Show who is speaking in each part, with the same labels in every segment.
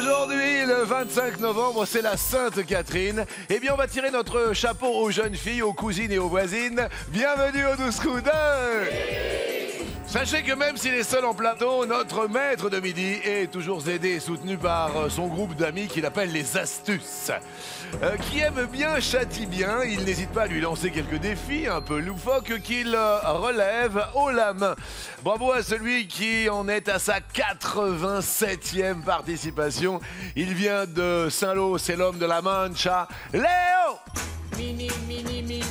Speaker 1: Aujourd'hui, le 25 novembre, c'est la Sainte Catherine. Eh bien, on va tirer notre chapeau aux jeunes filles, aux cousines et aux voisines. Bienvenue au 12 coups d'œil. Sachez que même s'il est seul en plateau, notre maître de midi est toujours aidé et soutenu par son groupe d'amis qu'il appelle les Astuces. Qui aime bien, châtie bien. Il n'hésite pas à lui lancer quelques défis un peu loufoques qu'il relève haut la main. Bravo à celui qui en est à sa 87e participation. Il vient de Saint-Lô, c'est l'homme de la Mancha, Léo!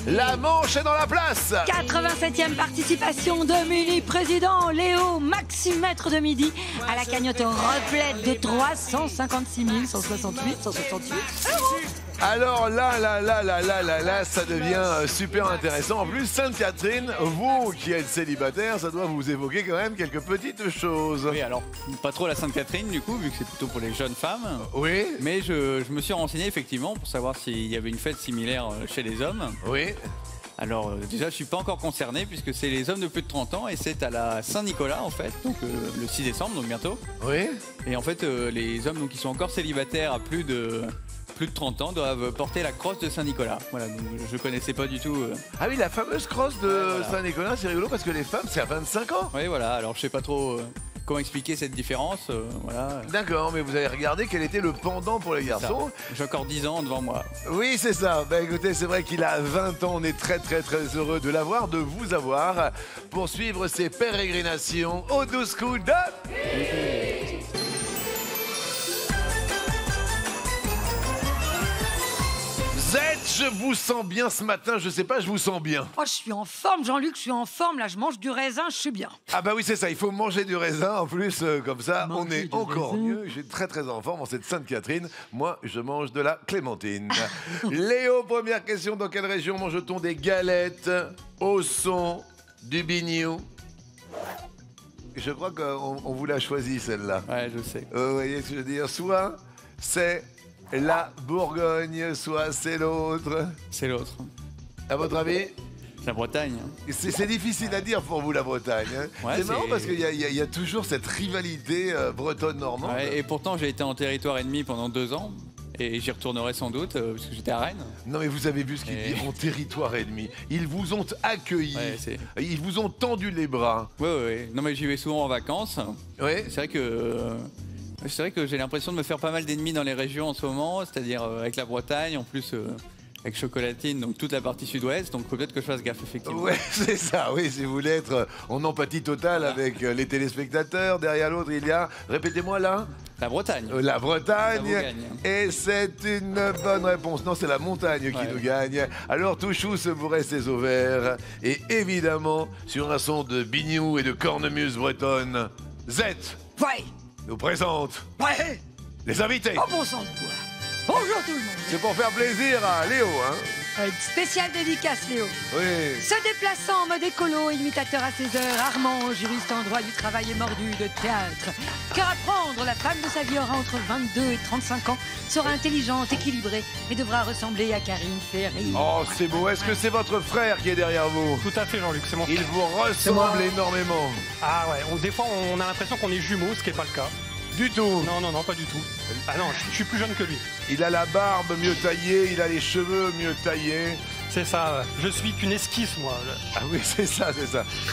Speaker 1: La Manche est dans la place.
Speaker 2: 87e participation de Mini Président Léo, maximètre de midi, à la cagnotte replète de 356 168 euros.
Speaker 1: Alors là, ça devient super intéressant. En plus, Sainte-Catherine, vous qui êtes célibataire, ça doit vous évoquer quand même quelques petites choses.
Speaker 3: Oui, alors, pas trop la Sainte-Catherine du coup, vu que c'est plutôt pour les jeunes femmes.
Speaker 1: Oui.
Speaker 3: Mais je me suis renseigné effectivement pour savoir s'il y avait une fête similaire chez les hommes.
Speaker 1: Oui.
Speaker 3: Alors déjà, je suis pas encore concerné puisque c'est les hommes de plus de 30 ans et c'est à la Saint-Nicolas en fait, donc le 6 décembre, donc bientôt.
Speaker 1: Oui.
Speaker 3: Et en fait, les hommes donc, qui sont encore célibataires à plus de 30 ans doivent porter la crosse de Saint-Nicolas. Voilà, donc je connaissais pas du tout.
Speaker 1: Ah oui, la fameuse crosse de
Speaker 3: voilà.
Speaker 1: Saint-Nicolas, c'est rigolo parce que les femmes, c'est à 25 ans.
Speaker 3: Oui, voilà, alors je sais pas trop comment expliquer cette différence. Voilà.
Speaker 1: D'accord, mais vous avez regardé quel était le pendant pour les garçons.
Speaker 3: J'ai encore 10 ans devant moi.
Speaker 1: Oui, c'est ça. Ben écoutez, c'est vrai qu'il a 20 ans. On est très heureux de l'avoir, de vous avoir, pour suivre ses pérégrinations au 12 coups d'œil. Je vous sens bien ce matin, je sais pas, je vous sens bien.
Speaker 2: Oh, je suis en forme, Jean-Luc, je suis en forme. Là, je mange du raisin, je suis bien.
Speaker 1: Ah bah oui, c'est ça, il faut manger du raisin. En plus, comme ça, on est encore mieux. J'ai très en forme en cette Sainte-Catherine. Moi, je mange de la clémentine. Léo, première question. Dans quelle région mange-t-on des galettes au son du bignou? Je crois qu'on vous l'a choisi, celle-là.
Speaker 3: Ouais, je sais.
Speaker 1: Vous voyez ce que je veux dire? Soit c'est la Bourgogne, soit c'est l'autre.
Speaker 3: C'est l'autre.
Speaker 1: À votre avis?
Speaker 3: La Bretagne.
Speaker 1: C'est difficile à dire pour vous, la Bretagne. Hein.
Speaker 3: Ouais,
Speaker 1: c'est marrant parce qu'il y a toujours cette rivalité bretonne-normande.
Speaker 3: Ouais, et pourtant, j'ai été en territoire ennemi pendant 2 ans. Et j'y retournerai sans doute, parce que j'étais à Rennes.
Speaker 1: Non mais vous avez vu ce qu'il dit, en territoire ennemi. Ils vous ont accueillis,
Speaker 3: ouais,
Speaker 1: ils vous ont tendu les bras.
Speaker 3: Oui. Non mais j'y vais souvent en vacances.
Speaker 1: Oui.
Speaker 3: C'est vrai que j'ai l'impression de me faire pas mal d'ennemis dans les régions en ce moment, c'est-à-dire avec la Bretagne, en plus avec Chocolatine, donc toute la partie sud-ouest, donc peut-être que je fasse gaffe effectivement.
Speaker 1: Ouais, c'est ça, oui, si vous voulez être en empathie totale avec les téléspectateurs. Derrière l'autre, il y a, répétez-moi là.
Speaker 3: La Bretagne.
Speaker 1: La Bretagne.
Speaker 3: La Bourgogne.
Speaker 1: Et c'est une bonne réponse. Non, c'est la montagne qui nous gagne. Alors, Touchou se bourrait ses ovaires. Et évidemment, sur un son de bignou et de cornemuse bretonne, Z
Speaker 2: Ouais.
Speaker 1: nous présente
Speaker 2: Ouais.
Speaker 1: les invités.
Speaker 2: Oh, bon sang de bois. Bonjour tout le monde.
Speaker 1: C'est pour faire plaisir à Léo, hein.
Speaker 2: Spéciale dédicace, Léo.
Speaker 1: Oui.
Speaker 2: Se déplaçant en mode écolo, imitateur à ses heures, Armand, juriste en droit du travail et mordu de théâtre. Car apprendre, la femme de sa vie aura entre 22 et 35 ans, sera intelligente, équilibrée et devra ressembler à Karine Ferry.
Speaker 1: Oh, c'est beau. Est-ce que c'est votre frère qui est derrière vous?
Speaker 4: Tout à fait, Jean-Luc, c'est mon frère.
Speaker 1: Il vous ressemble énormément.
Speaker 4: Ah ouais, des fois on a l'impression qu'on est jumeaux, ce qui n'est pas le cas.
Speaker 1: Du tout.
Speaker 4: Non, pas du tout. Ah non, je suis plus jeune que lui.
Speaker 1: Il a la barbe mieux taillée, il a les cheveux mieux taillés.
Speaker 4: C'est ça, je suis qu'une esquisse, moi.
Speaker 1: Ah oui, c'est ça.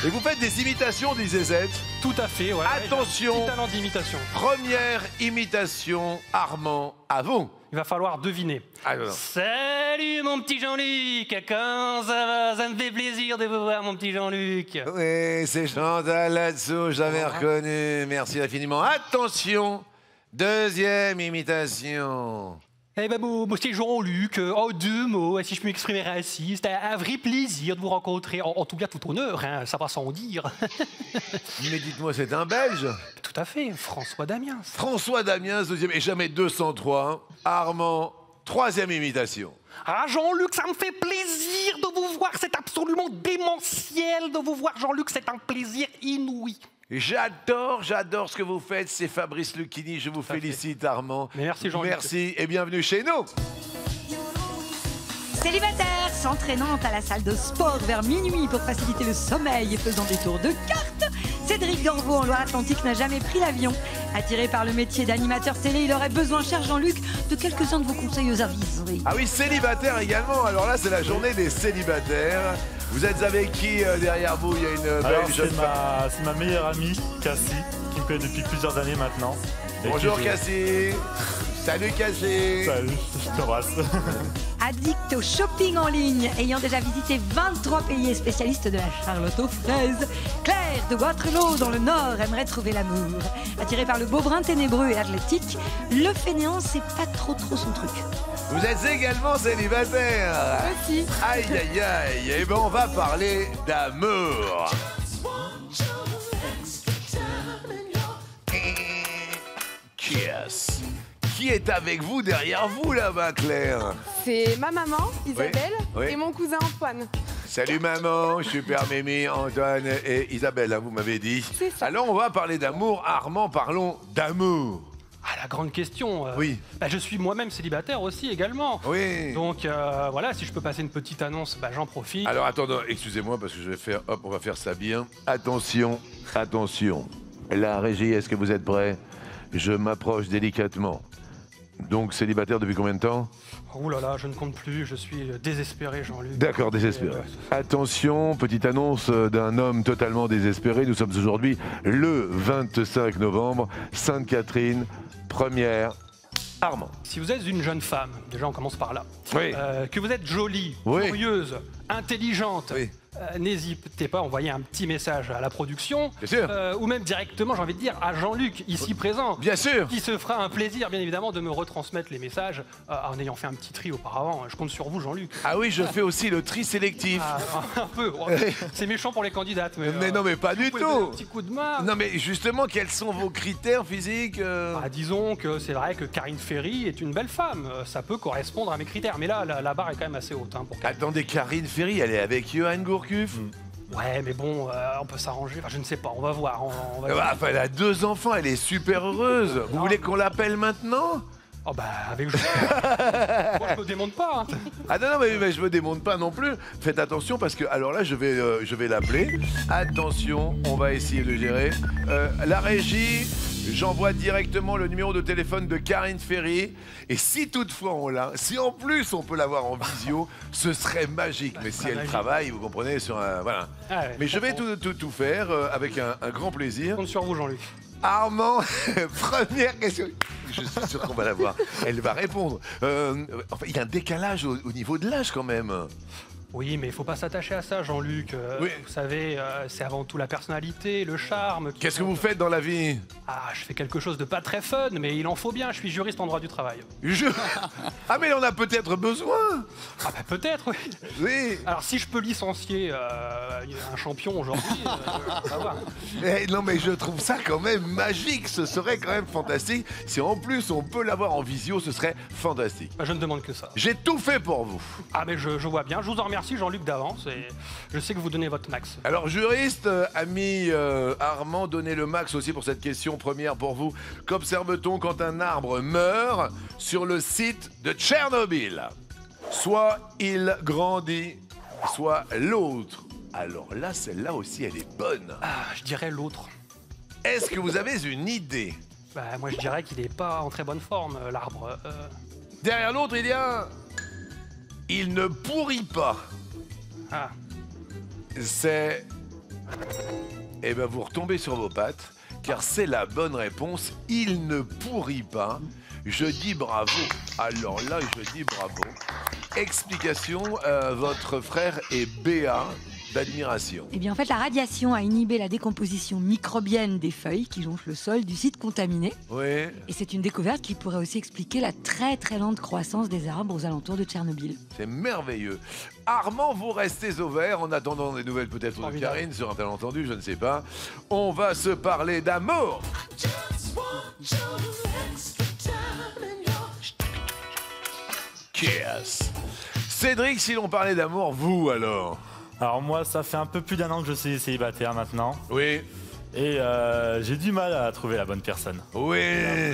Speaker 1: Et vous faites des imitations, disait Z.
Speaker 4: Tout à fait, ouais.
Speaker 1: Attention.
Speaker 4: Petit talent d'imitation.
Speaker 1: Première imitation, Armand, à vous.
Speaker 4: Il va falloir deviner.
Speaker 1: Ah, non.
Speaker 4: Salut mon petit Jean-Luc, comment ça va? Ça me fait plaisir de vous voir mon petit Jean-Luc.
Speaker 1: Oui, c'est Chantal là-dessous, j'avais reconnu. Merci infiniment. Attention, deuxième imitation.
Speaker 4: Eh ben, mon petit Jean-Luc, en 2 mots, si je peux m'exprimer ainsi, c'était un vrai plaisir de vous rencontrer, en tout bien tout honneur, hein, ça va sans dire.
Speaker 1: Mais dites-moi, c'est un Belge?
Speaker 4: Tout à fait, François Damiens.
Speaker 1: François Damiens, deuxième, et jamais 203. Armand, troisième imitation.
Speaker 4: Ah, Jean-Luc, ça me fait plaisir de vous voir, c'est absolument démentiel de vous voir, Jean-Luc, c'est un plaisir inouï.
Speaker 1: J'adore ce que vous faites, c'est Fabrice Lucchini, je vous félicite Armand.
Speaker 4: Merci Jean-Luc.
Speaker 1: Merci et bienvenue chez nous.
Speaker 2: Célibataire, s'entraînant à la salle de sport vers minuit pour faciliter le sommeil et faisant des tours de cartes, Cédric Gorbeau en Loire-Atlantique n'a jamais pris l'avion. Attiré par le métier d'animateur télé, il aurait besoin, cher Jean-Luc, de quelques-uns de vos conseils aux aviseries.
Speaker 1: Ah oui, célibataire également. Alors là, c'est la journée des célibataires. Vous êtes avec qui derrière vous? Il y a une belle jeune femme.
Speaker 5: C'est ma meilleure amie, Cassie, qui me connaît depuis plusieurs années maintenant.
Speaker 1: Bonjour Cassie. Salut Cassie.
Speaker 5: Salut, je t'embrasse.
Speaker 2: Addict au shopping en ligne, ayant déjà visité 23 pays et spécialiste de la Charlotte aux fraises, Claire de Waterloo dans le Nord aimerait trouver l'amour. Attiré par le beau brun ténébreux et athlétique, le fainéant, c'est pas trop son truc.
Speaker 1: Vous êtes également célibataire.
Speaker 2: Aussi.
Speaker 1: Aïe aïe aïe. Eh ben on va parler d'amour. Kiss. Qui est avec vous derrière vous là-bas, Claire?
Speaker 6: C'est ma maman, Isabelle,
Speaker 1: Oui.
Speaker 6: et mon cousin Antoine.
Speaker 1: Salut maman, super Mimi, Antoine et Isabelle, hein, vous m'avez dit.
Speaker 6: C'est ça.
Speaker 1: Alors on va parler d'amour. Armand, parlons d'amour.
Speaker 4: Ah, la grande question.
Speaker 1: Oui.
Speaker 4: Je suis moi-même célibataire aussi également.
Speaker 1: Oui.
Speaker 4: Donc voilà, si je peux passer une petite annonce, j'en profite.
Speaker 1: Alors attends, excusez-moi parce que je vais faire, hop, on va faire ça bien. Attention, attention. La régie, est-ce que vous êtes prêts? Je m'approche délicatement. Donc célibataire depuis combien de temps?
Speaker 4: Ouh là là, je ne compte plus, je suis désespéré, Jean-Luc.
Speaker 1: D'accord, désespéré. Attention, petite annonce d'un homme totalement désespéré. Nous sommes aujourd'hui le 25 novembre, Sainte-Catherine, première, Armand.
Speaker 4: Si vous êtes une jeune femme, déjà on commence par là,
Speaker 1: Oui.
Speaker 4: que vous êtes jolie,
Speaker 1: Oui.
Speaker 4: curieuse, intelligente,
Speaker 1: Oui.
Speaker 4: n'hésitez pas à envoyer un petit message à la production,
Speaker 1: Bien sûr.
Speaker 4: ou même directement, j'ai envie de dire, à Jean-Luc, ici présent,
Speaker 1: Bien sûr.
Speaker 4: qui se fera un plaisir, bien évidemment, de me retransmettre les messages en ayant fait un petit tri auparavant. Je compte sur vous, Jean-Luc.
Speaker 1: Ah oui, je fais aussi le tri sélectif.
Speaker 4: Ah, un peu. C'est méchant pour les candidates,
Speaker 1: Mais non, mais pas du
Speaker 4: vous pouvez donner
Speaker 1: tout.
Speaker 4: un petit coup de main.
Speaker 1: Non mais justement, quels sont vos critères physiques
Speaker 4: Disons que c'est vrai que Karine Ferry est une belle femme. Ça peut correspondre à mes critères. Mais là, la barre est quand même assez haute. Pour Karine.
Speaker 1: Attendez, Karine Ferry, elle est avec Johan Gourcuff.
Speaker 4: Ouais, mais bon, on peut s'arranger. Je ne sais pas, on va voir. On va
Speaker 1: Enfin, elle a 2 enfants, elle est super heureuse. Vous
Speaker 4: Non.
Speaker 1: voulez qu'on l'appelle maintenant?
Speaker 4: Oh avec moi, je me démonte pas. Hein.
Speaker 1: Ah non, mais je me démonte pas non plus. Faites attention parce que, alors là, je vais l'appeler. Attention, on va essayer de gérer. La régie, j'envoie directement le numéro de téléphone de Karine Ferry. Et si toutefois on l'a, si en plus on peut l'avoir en visio, ce serait magique. Mais si elle
Speaker 4: magique.
Speaker 1: travaille, vous comprenez, sur un... Voilà.
Speaker 4: Ah ouais,
Speaker 1: Mais je vais
Speaker 4: comprends.
Speaker 1: tout faire avec un grand
Speaker 4: Je
Speaker 1: plaisir.
Speaker 4: compte sur vous, Jean-Luc.
Speaker 1: Armand, première question. Je suis sûr qu'on va la voir. Elle va répondre. Enfin, il y a un décalage au niveau de l'âge quand même.
Speaker 4: Oui, mais il faut pas s'attacher à ça, Jean-Luc.
Speaker 1: Oui.
Speaker 4: Vous savez, c'est avant tout la personnalité, le charme.
Speaker 1: Qu'est-ce que vous faites dans la vie?
Speaker 4: Ah, je fais quelque chose de pas très fun, mais il en faut bien. Je suis juriste en droit du travail.
Speaker 1: Ah mais on a peut-être besoin.
Speaker 4: Ah peut-être, oui.
Speaker 1: Oui.
Speaker 4: Alors si je peux licencier un champion aujourd'hui, on va voir.
Speaker 1: Non mais je trouve ça quand même magique. Ce serait quand même fantastique. Si en plus on peut l'avoir en visio, ce serait fantastique.
Speaker 4: Je ne demande que ça.
Speaker 1: J'ai tout fait pour vous.
Speaker 4: Ah mais je vois bien. Je vous en remercie, Jean-Luc, d'avance. Et je sais que vous donnez votre max.
Speaker 1: Alors juriste, ami Armand, donnez le max aussi pour cette question première pour vous. Qu'observe-t-on quand un arbre meurt sur le site de Tchernobyl? Soit il grandit, soit l'autre. Alors là, celle-là aussi, elle est bonne.
Speaker 4: Ah, je dirais l'autre.
Speaker 1: Est-ce que vous avez une idée?
Speaker 4: Moi, je dirais qu'il n'est pas en très bonne forme, l'arbre.
Speaker 1: Derrière l'autre, il y a... Il ne pourrit pas.
Speaker 4: Ah,
Speaker 1: C'est... Eh ben, vous retombez sur vos pattes, car c'est la bonne réponse. Il ne pourrit pas. Je dis bravo. Alors là, je dis bravo. Explication, votre frère est béat d'admiration.
Speaker 2: Eh bien, en fait, la radiation a inhibé la décomposition microbienne des feuilles qui jonchent le sol du site contaminé.
Speaker 1: Oui.
Speaker 2: Et c'est une découverte qui pourrait aussi expliquer la très lente croissance des arbres aux alentours de Tchernobyl.
Speaker 1: C'est merveilleux. Armand, vous restez au vert en attendant des nouvelles peut-être de
Speaker 4: Formidable.
Speaker 1: Karine sur un tel entendu, je ne sais pas. On va se parler d'amour. Kiss. Cédric, si l'on parlait d'amour, vous alors?
Speaker 5: Alors moi, ça fait un peu plus d'1 an que je suis célibataire maintenant.
Speaker 1: Oui.
Speaker 5: Et j'ai du mal à trouver la bonne personne.
Speaker 1: Oui.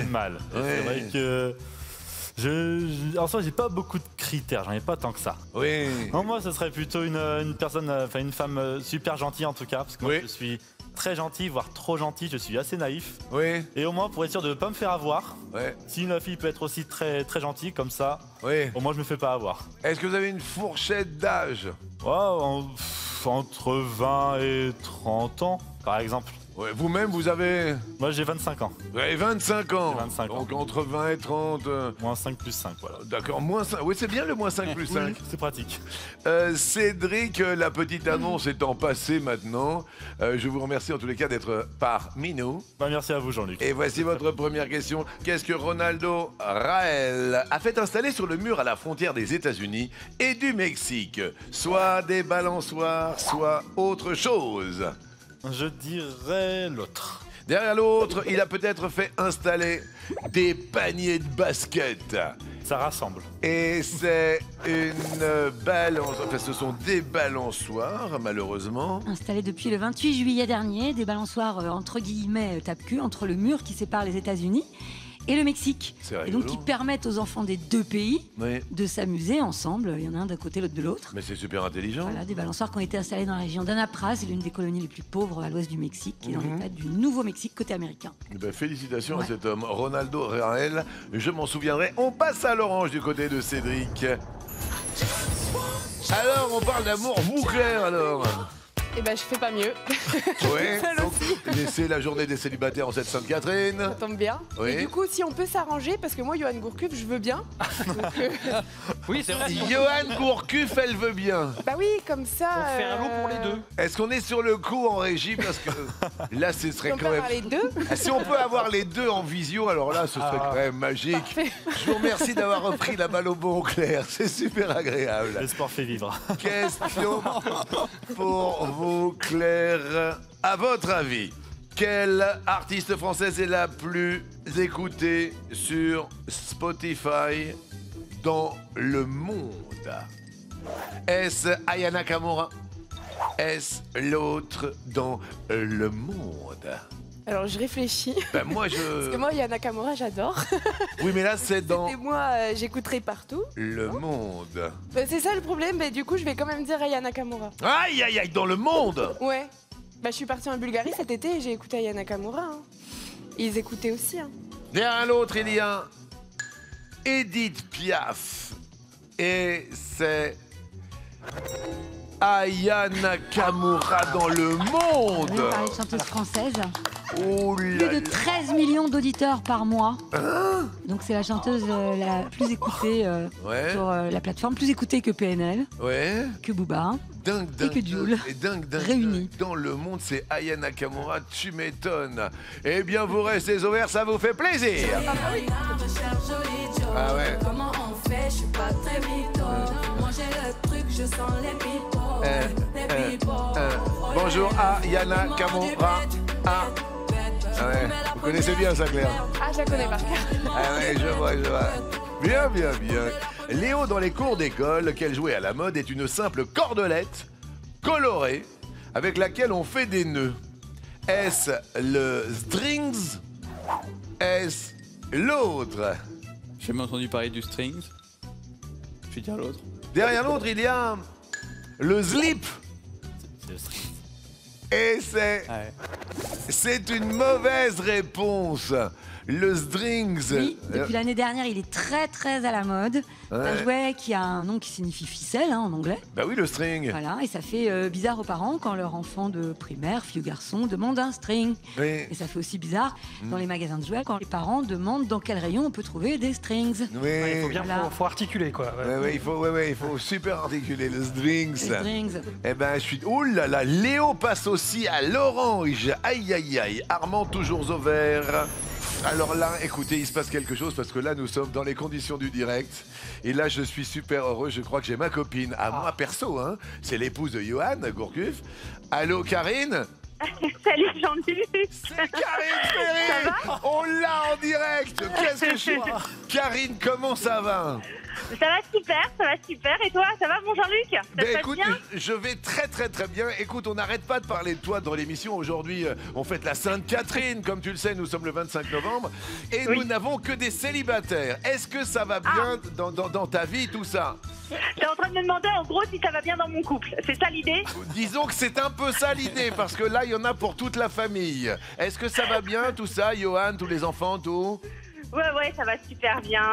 Speaker 5: Du mal. Et
Speaker 1: Ouais.
Speaker 5: C'est vrai que... En soi, j'ai pas beaucoup de critères, j'en ai pas tant que ça.
Speaker 1: Oui.
Speaker 5: Non, moi, ce serait plutôt une personne, enfin une femme super gentille en tout cas, parce que moi,
Speaker 1: Oui.
Speaker 5: je suis très gentil, voire trop gentil, je suis assez naïf.
Speaker 1: Oui,
Speaker 5: Et au moins, pour être sûr de ne pas me faire avoir,
Speaker 1: ouais,
Speaker 5: si une fille peut être aussi très, très gentille, comme ça,
Speaker 1: oui.
Speaker 5: au moins je me fais pas avoir.
Speaker 1: Est-ce que vous avez une fourchette d'âge?
Speaker 5: Entre 20 et 30 ans, par exemple.
Speaker 1: Ouais, vous-même, vous avez
Speaker 5: Moi, j'ai 25 ans.
Speaker 1: ouais, 25 ans.
Speaker 5: J'ai 25 ans.
Speaker 1: Donc entre 20 et 30.
Speaker 5: Moins 5 plus 5, voilà.
Speaker 1: D'accord, moins 5. Oui, c'est bien le moins 5 plus 5.
Speaker 5: Oui, c'est pratique.
Speaker 1: Cédric, la petite annonce étant passée maintenant, je vous remercie en tous les cas d'être parmi nous.
Speaker 5: Bah, merci à vous, Jean-Luc.
Speaker 1: Et voici votre première question. Qu'est-ce que Ronaldo Raël a fait installer sur le mur à la frontière des États-Unis et du Mexique? Soit des balançoires, soit autre chose.
Speaker 5: Je dirais l'autre.
Speaker 1: Derrière l'autre, il a peut-être fait installer des paniers de basket.
Speaker 5: Ça rassemble.
Speaker 1: Et c'est une balance... Enfin, ce sont des balançoires, malheureusement.
Speaker 2: Installés depuis le 28 juillet dernier, des balançoires entre guillemets tape-cul entre le mur qui sépare les États-Unis et le Mexique.
Speaker 1: C'est
Speaker 2: Et
Speaker 1: rigolo.
Speaker 2: donc qui permettent aux enfants des deux pays
Speaker 1: Oui,
Speaker 2: de s'amuser ensemble. Il y en a un d'un côté, l'autre de l'autre.
Speaker 1: mais c'est super intelligent.
Speaker 2: Voilà, des balançoires qui ont été installés dans la région d'Anapra, c'est l'une des colonies les plus pauvres à l'ouest du Mexique, qui est dans l'état du Nouveau-Mexique côté américain.
Speaker 1: Eh ben, félicitations à
Speaker 2: Ouais.
Speaker 1: cet homme, Ronaldo Raël. Je m'en souviendrai. On passe à l'orange du côté de Cédric. Alors, on parle d'amour. Vous, Claire, alors?
Speaker 6: Et ben, je fais pas mieux.
Speaker 1: Ouais,
Speaker 6: Seule
Speaker 1: donc, laissez la journée des célibataires en cette Sainte-Catherine.
Speaker 6: Ça tombe bien.
Speaker 1: Oui.
Speaker 6: Et du coup, si on peut s'arranger, parce que moi, Johan Gourcuff, je veux bien.
Speaker 4: Oui, c'est vrai.
Speaker 1: Johan Gourcuff, elle veut bien.
Speaker 6: Bah oui, comme ça.
Speaker 4: On fait un lot pour les deux.
Speaker 1: Est-ce qu'on est sur le coup en régie? Parce que là, ce
Speaker 6: Si
Speaker 1: serait
Speaker 6: on peut
Speaker 1: quand même...
Speaker 6: avoir les deux.
Speaker 1: Ah, si on peut avoir les deux en visio, alors là, ce serait quand même magique.
Speaker 6: Parfait.
Speaker 1: Je vous remercie d'avoir repris la balle au bon, Claire. C'est super agréable.
Speaker 5: Le sport fait vivre.
Speaker 1: Question pour vous, Claire. À votre avis, quelle artiste française est la plus écoutée sur Spotify dans le monde? Est-ce Aya Nakamura? Est-ce l'autre dans le monde?
Speaker 6: Alors, je réfléchis.
Speaker 1: Ben moi,
Speaker 6: Parce que moi, Yana Nakamura, j'adore.
Speaker 1: Oui, mais là, c'est dans
Speaker 6: Et moi, j'écouterai partout.
Speaker 1: le monde.
Speaker 6: Bah, c'est ça le problème, mais du coup, je vais quand même dire Aya Nakamura.
Speaker 1: Aïe, aïe, aïe, dans le monde!
Speaker 6: Ouais. Bah, je suis partie en Bulgarie cet été et j'ai écouté Aya Nakamura. Hein. Ils écoutaient aussi. Hein.
Speaker 1: Derrière l'autre, il y a Edith Piaf. Et c'est Aya Nakamura dans le
Speaker 2: On
Speaker 1: monde.
Speaker 2: va parler de chanteuse française.
Speaker 1: Oh
Speaker 2: Plus
Speaker 1: là
Speaker 2: de
Speaker 1: là.
Speaker 2: 13 millions d'auditeurs par mois. Donc c'est la chanteuse la plus écoutée
Speaker 1: Ouais,
Speaker 2: sur la plateforme, plus écoutée que PNL,
Speaker 1: ouais.
Speaker 2: que Booba.
Speaker 1: Dingue, dingue.
Speaker 2: que Jul.
Speaker 1: Et dingue, dingue.
Speaker 2: Réunis.
Speaker 1: Dingue. Dans le monde, c'est Aya Nakamura, tu m'étonnes. Eh bien, vous restez ouverts, ça vous fait plaisir. Ah ouais.
Speaker 7: Comment on fait, je suis pas très mytho. Moi j'ai le truc, je sens les mythos. Les people.
Speaker 1: Bonjour Aya Nakamura. Ah ouais. Vous connaissez bien ça, Claire?
Speaker 6: Ah, je la connais par cœur.
Speaker 1: Ah ouais, je vois, je vois. Bien, bien, bien. Léo, dans les cours d'école, qu'elle jouait à la mode, est une simple cordelette colorée avec laquelle on fait des nœuds. Est-ce le strings? Est-ce l'autre?
Speaker 3: J'ai jamais entendu parler du strings. Je vais dire l'autre.
Speaker 1: Derrière l'autre, il y a le slip.
Speaker 5: C'est le stress.
Speaker 1: Et
Speaker 3: Ouais.
Speaker 1: c'est une mauvaise réponse. Le strings.
Speaker 2: Oui, depuis l'année dernière, il est très très à la mode. C'est un
Speaker 1: Ouais.
Speaker 2: jouet qui a un nom qui signifie ficelle hein, en anglais.
Speaker 1: Bah oui, le string.
Speaker 2: Voilà, et ça fait bizarre aux parents quand leur enfant de primaire, fille ou garçon, demande un string.
Speaker 1: Oui.
Speaker 2: Et ça fait aussi bizarre dans les magasins de jouets quand les parents demandent dans quel rayon on peut trouver des strings.
Speaker 1: Oui.
Speaker 4: Il faut bien
Speaker 2: Voilà.
Speaker 4: faut articuler, quoi. Ouais.
Speaker 1: Il faut super articuler le strings.
Speaker 2: Les strings.
Speaker 1: Eh ben, je suis... Ouh là là, Léo passe aussi à l'orange. Aïe, aïe, aïe. Armand, toujours au vert. Alors là, écoutez, il se passe quelque chose parce que là, nous sommes dans les conditions du direct. Et là, je suis super heureux. Je crois que j'ai ma copine, à moi perso, hein. C'est l'épouse de Johan Gourcuff. Allô, Karine?
Speaker 8: Salut Jean-Luc.
Speaker 1: C'est Karine Ferry. On l'a en direct. Qu'est-ce que je suis... Karine, comment ça va?
Speaker 8: Ça va super. Et toi, ça va mon Jean-Luc? Ça
Speaker 1: Ben
Speaker 8: se passe
Speaker 1: écoute,
Speaker 8: bien?
Speaker 1: je vais très très très bien. Écoute, on n'arrête pas de parler de toi dans l'émission. Aujourd'hui, on fête la Sainte-Catherine. Comme tu le sais, nous sommes le 25 novembre. Et
Speaker 8: Oui.
Speaker 1: nous n'avons que des célibataires. Est-ce que ça va bien dans ta vie, tout ça?
Speaker 8: T'es en train de me demander en gros si ça va bien dans mon couple. C'est ça l'idée?
Speaker 1: Disons que c'est un peu ça l'idée, parce que là, il y en a pour toute la famille. Est-ce que ça va bien, tout ça, Johan, tous les enfants, tout?
Speaker 8: Ouais, ça va super bien.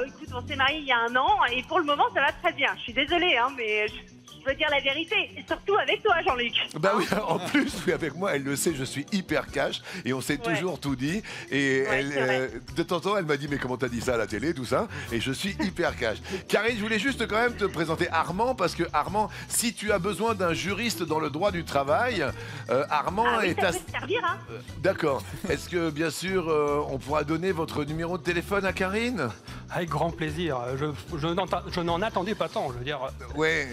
Speaker 8: Écoute, on s'est mariés il y a 1 an et pour le moment, ça va très bien. Je suis désolée, hein, mais je veux dire la vérité. Et surtout avec toi, Jean-Luc.
Speaker 1: Bah oui, en plus, oui, avec moi, elle le sait, je suis hyper cash et on s'est toujours tout dit. Et de temps en temps, elle m'a dit, mais comment t'as dit ça à la télé, tout ça? Et je suis hyper cash. Karine, je voulais juste quand même te présenter Armand, parce que Armand, si tu as besoin d'un juriste dans le droit du travail, Armand est
Speaker 8: ça peut te servir, hein.
Speaker 1: D'accord. Est-ce que, bien sûr, on pourra donner votre numéro de téléphone à Karine?
Speaker 4: Avec grand plaisir. Je n'en attendais pas tant, je veux dire.
Speaker 1: Ouais.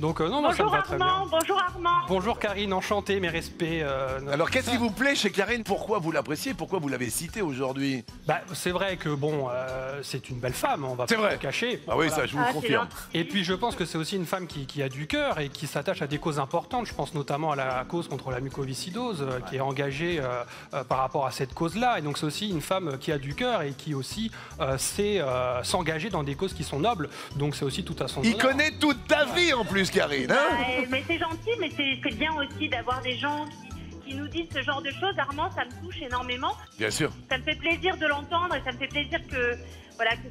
Speaker 4: Donc non, ça me
Speaker 8: Bonjour
Speaker 4: va très bien.
Speaker 8: Armand, bonjour Armand.
Speaker 4: Bonjour Karine, enchanté, mes respects.
Speaker 1: Alors, qu'est-ce qui vous plaît chez Karine? Pourquoi vous l'appréciez? Pourquoi vous l'avez citée aujourd'hui?
Speaker 4: Bah, c'est vrai que bon, c'est une belle femme, on va
Speaker 1: C'est
Speaker 4: pas
Speaker 1: vrai.
Speaker 4: le cacher.
Speaker 1: Ah oui,
Speaker 4: Voilà.
Speaker 1: ça, je vous le confirme.
Speaker 4: Et puis je pense que c'est aussi une femme qui a du cœur et qui s'attache à des causes importantes. Je pense notamment à la cause contre la mucoviscidose, qui est engagée par rapport à cette cause-là. Et donc c'est aussi une femme qui a du cœur et qui aussi sait s'engager dans des causes qui sont nobles. Donc c'est aussi tout à son
Speaker 1: Il
Speaker 4: honneur.
Speaker 1: connaît toute ta vie en plus, Karine. Hein?
Speaker 8: Mais c'est gentil, mais c'est bien aussi d'avoir des gens qui nous disent ce genre de choses. Armand, ça me touche énormément.
Speaker 1: Bien sûr.
Speaker 8: Ça me fait plaisir de l'entendre et ça me fait plaisir que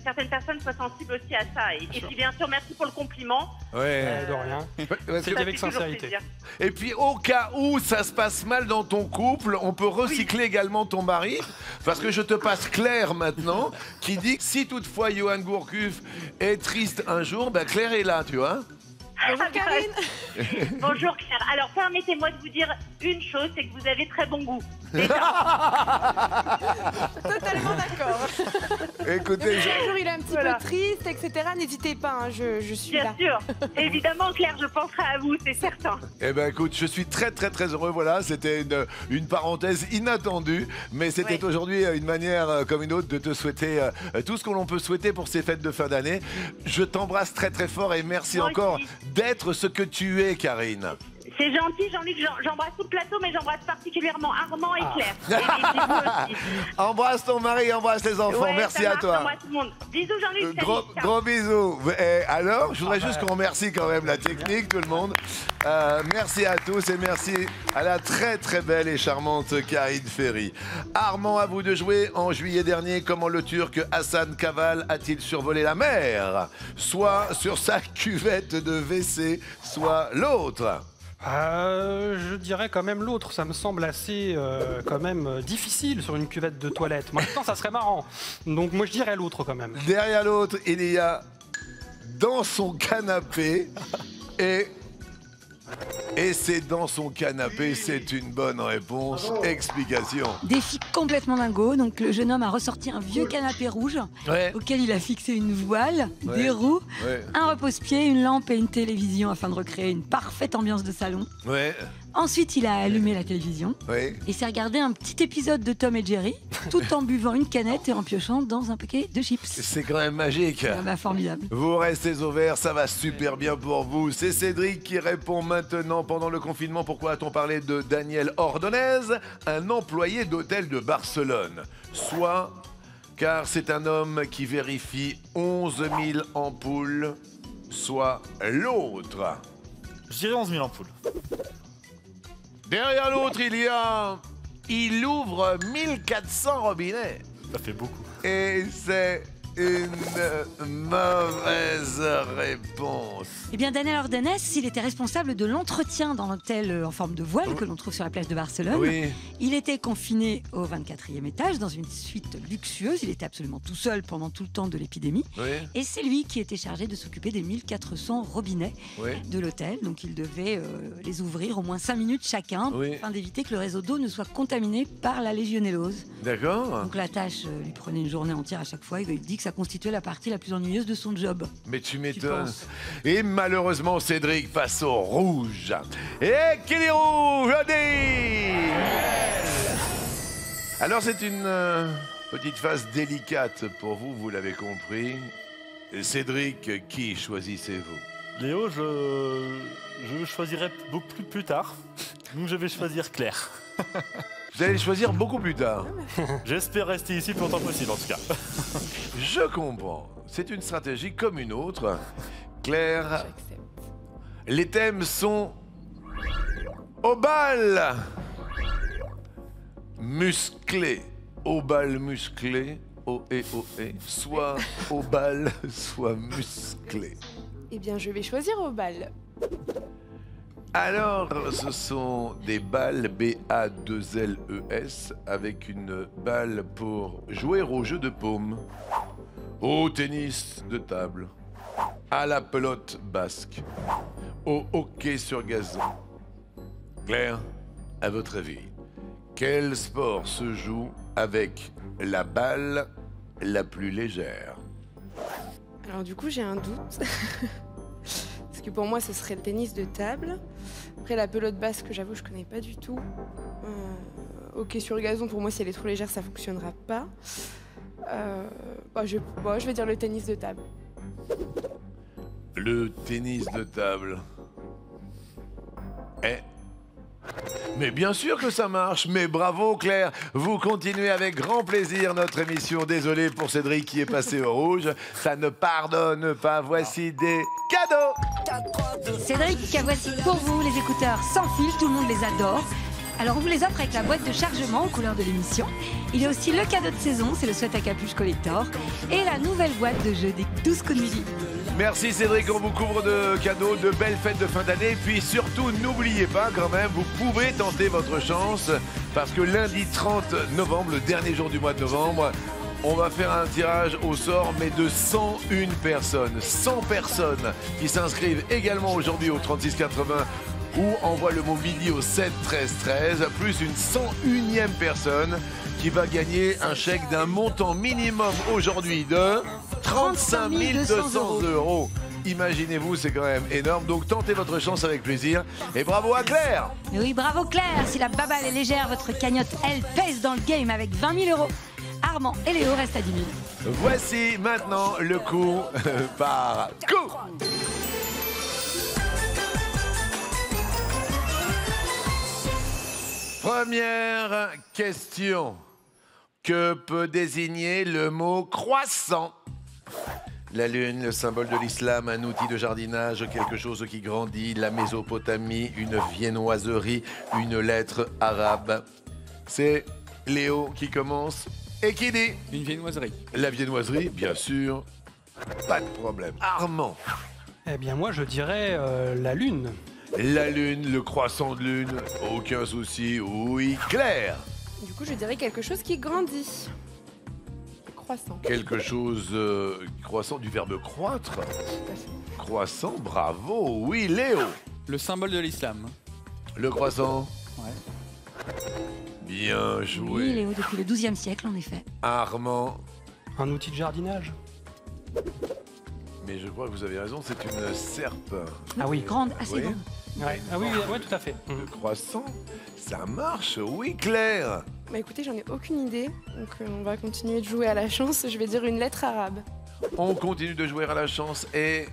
Speaker 8: certaines personnes soient sensibles aussi à ça. Et puis bien sûr, merci pour le compliment.
Speaker 1: Ouais.
Speaker 4: De rien.
Speaker 1: Ouais,
Speaker 4: C'est
Speaker 8: Ça
Speaker 4: avec
Speaker 8: fait toujours
Speaker 4: sincérité.
Speaker 8: plaisir.
Speaker 1: Et puis au cas où ça se passe mal dans ton couple, on peut recycler également ton mari, parce que je te passe Claire maintenant, qui dit que si toutefois Johan Gourcuff est triste un jour, ben Claire est là, tu vois.
Speaker 6: Bonjour Karine.
Speaker 8: Bonjour Claire. Alors permettez-moi de vous dire une chose, c'est que vous avez très bon goût.
Speaker 6: Totalement d'accord.
Speaker 1: Écoutez,
Speaker 6: Si un jour il est un petit peu triste, etc., n'hésitez pas, hein, je suis
Speaker 8: Bien
Speaker 6: là.
Speaker 8: sûr. Évidemment Claire, je penserai à vous, c'est certain.
Speaker 1: eh ben écoute, je suis très heureux, voilà, c'était une parenthèse inattendue, mais c'était aujourd'hui une manière comme une autre de te souhaiter tout ce que l'on peut souhaiter pour ces fêtes de fin d'année. Je t'embrasse très fort et merci
Speaker 8: Moi
Speaker 1: encore
Speaker 8: aussi.
Speaker 1: d'être ce que tu es, Karine.
Speaker 8: C'est gentil Jean-Luc, j'embrasse tout le plateau, mais j'embrasse particulièrement Armand et Claire. Et puis vous aussi.
Speaker 1: Embrasse ton mari, embrasse les enfants,
Speaker 8: Ouais,
Speaker 1: merci
Speaker 8: ça
Speaker 1: à
Speaker 8: marche,
Speaker 1: toi.
Speaker 8: embrasse tout le monde. Bisous Jean-Luc, salut,
Speaker 1: Gros,
Speaker 8: ciao.
Speaker 1: gros bisous. Alors, je voudrais juste qu'on remercie quand même la technique, tout le monde. Merci à tous et merci à la très belle et charmante Karine Ferry. Armand, à vous de jouer. En juillet dernier, comment le Turc Hassan Kaval a-t-il survolé la mer? Soit sur sa cuvette de WC, soit l'autre.
Speaker 4: Je dirais quand même l'autre, ça me semble assez quand même difficile sur une cuvette de toilette. Maintenant, ça serait marrant. Donc moi je dirais l'autre quand même.
Speaker 1: Derrière l'autre, il y a dans son canapé et c'est dans son canapé, c'est une bonne réponse. Explication.
Speaker 2: Défi complètement dingo. Donc le jeune homme a ressorti un vieux canapé rouge
Speaker 1: Ouais.
Speaker 2: auquel il a fixé une voile,
Speaker 1: Ouais.
Speaker 2: des roues,
Speaker 1: Ouais.
Speaker 2: un repose-pied, une lampe et une télévision afin de recréer une parfaite ambiance de salon.
Speaker 1: Ouais.
Speaker 2: Ensuite, il a allumé la télévision
Speaker 1: Ouais.
Speaker 2: et s'est regardé un petit épisode de Tom et Jerry tout en buvant une canette et en piochant dans un paquet de chips.
Speaker 1: C'est quand même magique.
Speaker 2: Ah bah, formidable.
Speaker 1: Vous restez au vert, ça va super bien pour vous. C'est Cédric qui répond maintenant. Pendant le confinement, pourquoi a-t-on parlé de Daniel Ordonez, un employé d'hôtel de Barcelone? Soit car c'est un homme qui vérifie 11 000 ampoules, soit l'autre.
Speaker 5: Je dirais 11 000 ampoules.
Speaker 1: Derrière l'autre, il ouvre 1400 robinets.
Speaker 5: Ça fait beaucoup.
Speaker 1: Et c'est une mauvaise réponse.
Speaker 2: Eh bien, Daniel Ordonez, il était responsable de l'entretien dans l'hôtel en forme de voile que l'on trouve sur la plage de Barcelone.
Speaker 1: Oui.
Speaker 2: Il était confiné au 24e étage dans une suite luxueuse. Il était absolument tout seul pendant tout le temps de l'épidémie.
Speaker 1: Oui.
Speaker 2: Et c'est lui qui était chargé de s'occuper des 1400 robinets
Speaker 1: Oui.
Speaker 2: de l'hôtel. Donc il devait les ouvrir au moins 5 minutes chacun
Speaker 1: Oui.
Speaker 2: afin d'éviter que le réseau d'eau ne soit contaminé par la légionellose.
Speaker 1: D'accord.
Speaker 2: Donc la tâche lui prenait une journée entière à chaque fois. Il dit que ça constituait la partie la plus ennuyeuse de son job.
Speaker 1: Mais tu m'étonnes.
Speaker 2: penses?
Speaker 1: Et malheureusement, Cédric passe au rouge. Et qui est rouge, on dit. Alors, c'est une petite phase délicate pour vous, vous l'avez compris. Et Cédric, qui choisissez-vous?
Speaker 5: Léo, je choisirai beaucoup plus tard. Donc je vais choisir Claire.
Speaker 1: Vous allez le choisir beaucoup plus tard.
Speaker 5: J'espère rester ici le plus longtemps possible en tout cas.
Speaker 1: Je comprends. C'est une stratégie comme une autre. Claire,
Speaker 6: J'accepte.
Speaker 1: les thèmes sont Obal, musclé, Obal musclé, O-E-O-E, soit Obal, soit musclé.
Speaker 6: Eh bien, je vais choisir au bal.
Speaker 1: Alors, ce sont des balles B-A-2-L-E-S avec une balle pour jouer au jeu de paume, au tennis de table, à la pelote basque, au hockey sur gazon. Claire, à votre avis, quel sport se joue avec la balle la plus légère?
Speaker 6: Alors du coup, j'ai un doute. Parce que pour moi, ce serait le tennis de table. Après, la pelote basque, j'avoue, je connais pas du tout. Hockey sur gazon, pour moi, si elle est trop légère, ça fonctionnera pas. Je vais dire le tennis de table.
Speaker 1: Le tennis de table. Mais bien sûr que ça marche, mais bravo Claire, vous continuez avec grand plaisir notre émission. Désolé pour Cédric qui est passé au rouge, ça ne pardonne pas, voici des cadeaux.
Speaker 2: Cédric, voici pour vous les écouteurs sans fil, tout le monde les adore. Alors on vous les offre avec la boîte de chargement aux couleurs de l'émission. Il y a aussi le cadeau de saison, c'est le sweat à capuche collector. Et la nouvelle boîte de jeu des 12 coups de midi.
Speaker 1: Merci Cédric, on vous couvre de cadeaux, de belles fêtes de fin d'année. Et puis surtout, n'oubliez pas quand même, vous pouvez tenter votre chance. Parce que lundi 30 novembre, le dernier jour du mois de novembre, on va faire un tirage au sort, mais de 101 personnes. 100 personnes qui s'inscrivent également aujourd'hui au 3680 ou envoie le mot midi au 7 13 13, plus une 101e personne qui va gagner un chèque d'un montant minimum aujourd'hui de 35 200 €. Imaginez-vous, c'est quand même énorme. Donc tentez votre chance avec plaisir. Et bravo à Claire.
Speaker 2: Et oui, bravo Claire. Si la baballe est légère, votre cagnotte, elle, pèse dans le game avec 20 000 €. Armand et Léo restent à 10 000.
Speaker 1: Voici maintenant le coup par coup. Première question. Que peut désigner le mot croissant? La lune, le symbole de l'islam, un outil de jardinage, quelque chose qui grandit, la Mésopotamie, une viennoiserie, une lettre arabe. C'est Léo qui commence et qui dit?
Speaker 3: Une viennoiserie.
Speaker 1: La viennoiserie, bien sûr. Pas de problème. Armand.
Speaker 4: Eh bien, moi, je dirais la lune.
Speaker 1: La lune, le croissant de lune, aucun souci. Oui, Claire.
Speaker 6: Du coup, je dirais quelque chose qui grandit. Croissant.
Speaker 1: Quelque chose croissant du verbe croître. Croissant, bravo. Oui, Léo.
Speaker 3: Le symbole de l'islam.
Speaker 1: Le croissant.
Speaker 3: Ouais.
Speaker 1: Bien
Speaker 2: Oui,
Speaker 1: joué.
Speaker 2: Léo, depuis le XIIe siècle, en effet.
Speaker 1: Armand.
Speaker 4: Un outil de jardinage.
Speaker 1: Mais je crois que vous avez raison, c'est une serpe.
Speaker 4: Ah oui.
Speaker 2: Grande, assez
Speaker 1: Oui.
Speaker 2: grande.
Speaker 4: Ouais. Ah oui, ouais, tout à fait.
Speaker 1: Le croissant, ça marche. Oui, Claire.
Speaker 6: Bah écoutez, j'en ai aucune idée. Donc on va continuer de jouer à la chance. Je vais dire une lettre arabe.
Speaker 1: On continue de jouer à la chance et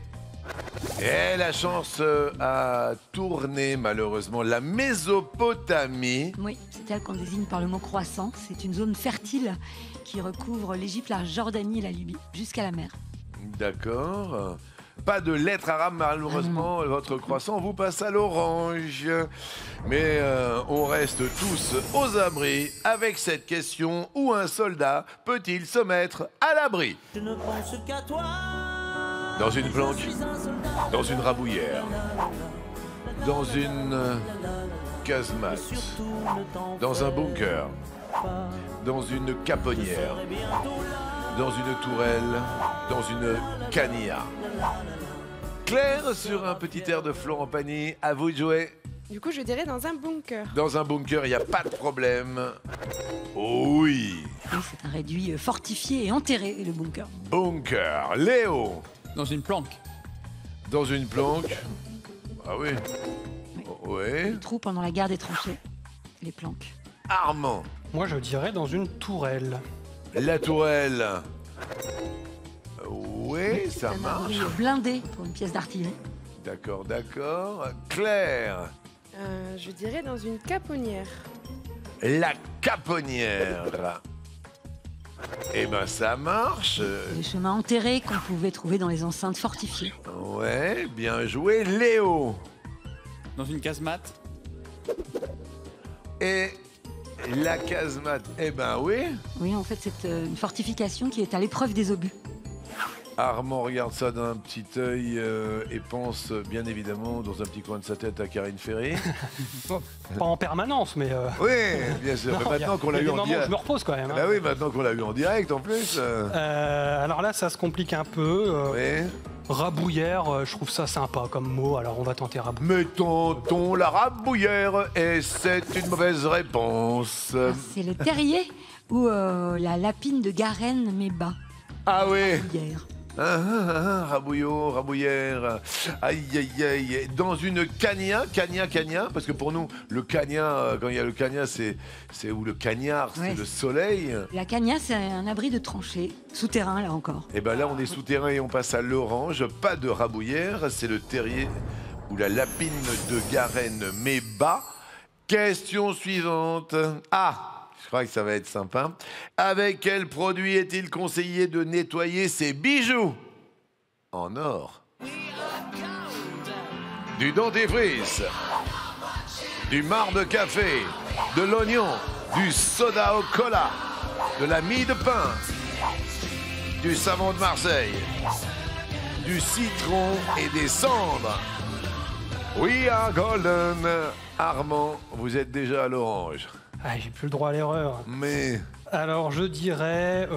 Speaker 1: la chance a tourné malheureusement. La Mésopotamie.
Speaker 2: Oui, c'est elle qu'on désigne par le mot croissant. C'est une zone fertile qui recouvre l'Égypte, la Jordanie et la Libye, jusqu'à la mer.
Speaker 1: D'accord. Pas de lettre arabe, malheureusement. Votre croissant vous passe à l'orange. Mais on reste tous aux abris avec cette question. Où un soldat peut-il se mettre à l'abri?
Speaker 9: Je ne pense qu'à toi.
Speaker 1: Dans une planque, dans une rabouillère, dans une casemate, dans un bunker, dans une caponnière, dans une tourelle, dans une canilla. Claire, sur un petit air de Florent Pagny, à vous de jouer.
Speaker 6: Du coup, je dirais dans un bunker.
Speaker 1: Dans un bunker, il n'y a pas de problème. Oh oui.
Speaker 2: Oui, c'est un réduit fortifié et enterré, le bunker.
Speaker 1: Bunker. Léo.
Speaker 3: Dans une planque.
Speaker 1: Dans une planque. Ah oui. Oui.
Speaker 2: Le trou pendant la guerre des tranchées. Les planques.
Speaker 1: Armand.
Speaker 4: Moi, je dirais dans une tourelle.
Speaker 1: La tourelle. Oui, ça
Speaker 2: Un
Speaker 1: marche.
Speaker 2: abri blindé pour une pièce d'artillerie.
Speaker 1: D'accord, d'accord. Claire.
Speaker 6: Je dirais dans une caponnière.
Speaker 1: La caponnière. Eh ben ça marche.
Speaker 2: Les chemins enterrés qu'on pouvait trouver dans les enceintes fortifiées.
Speaker 1: Ouais, bien joué, Léo.
Speaker 3: Dans une casemate.
Speaker 1: Et la casemate, eh ben oui.
Speaker 2: Oui, en fait, c'est une fortification qui est à l'épreuve des obus.
Speaker 1: Armand regarde ça d'un petit œil et pense bien évidemment dans un petit coin de sa tête à Karine Ferry.
Speaker 4: Pas en permanence, mais...
Speaker 1: Oui, bien sûr. Mais maintenant qu'on l'a eu en direct.
Speaker 4: Je me repose quand même. Hein.
Speaker 1: Bah oui, maintenant qu'on l'a eu en direct en plus.
Speaker 4: Alors là, ça se complique un peu.
Speaker 1: Oui.
Speaker 4: Rabouillère, je trouve ça sympa comme mot, alors on va tenter rabouillère.
Speaker 1: Mais tentons la rabouillère et c'est une mauvaise réponse.
Speaker 2: C'est le terrier ou la lapine de Garenne, mais bas.
Speaker 1: Ah oui.
Speaker 2: Rabouillère.
Speaker 1: Rabouillot, rabouillère, aïe aïe aïe, dans une cagna, parce que pour nous, le cagna, quand il y a le cagna, c'est où le cagnard, c'est
Speaker 2: Ouais.
Speaker 1: le soleil.
Speaker 2: La cagna, c'est un abri de tranchées, souterrain là encore.
Speaker 1: Et ben là, on est souterrain et on passe à l'orange, pas de rabouillère, c'est le terrier ou la lapine de Garenne, mais bas. Question suivante. Ah! Je crois que ça va être sympa. Avec quel produit est-il conseillé de nettoyer ses bijoux? En or. Du dentifrice. Du marc de café. De l'oignon. Du soda au cola. De la mie de pain. Du savon de Marseille. Du citron et des cendres. We are golden. Armand, vous êtes déjà à l'orange.
Speaker 4: Ah, j'ai plus le droit à l'erreur.
Speaker 1: Mais
Speaker 4: Alors je dirais...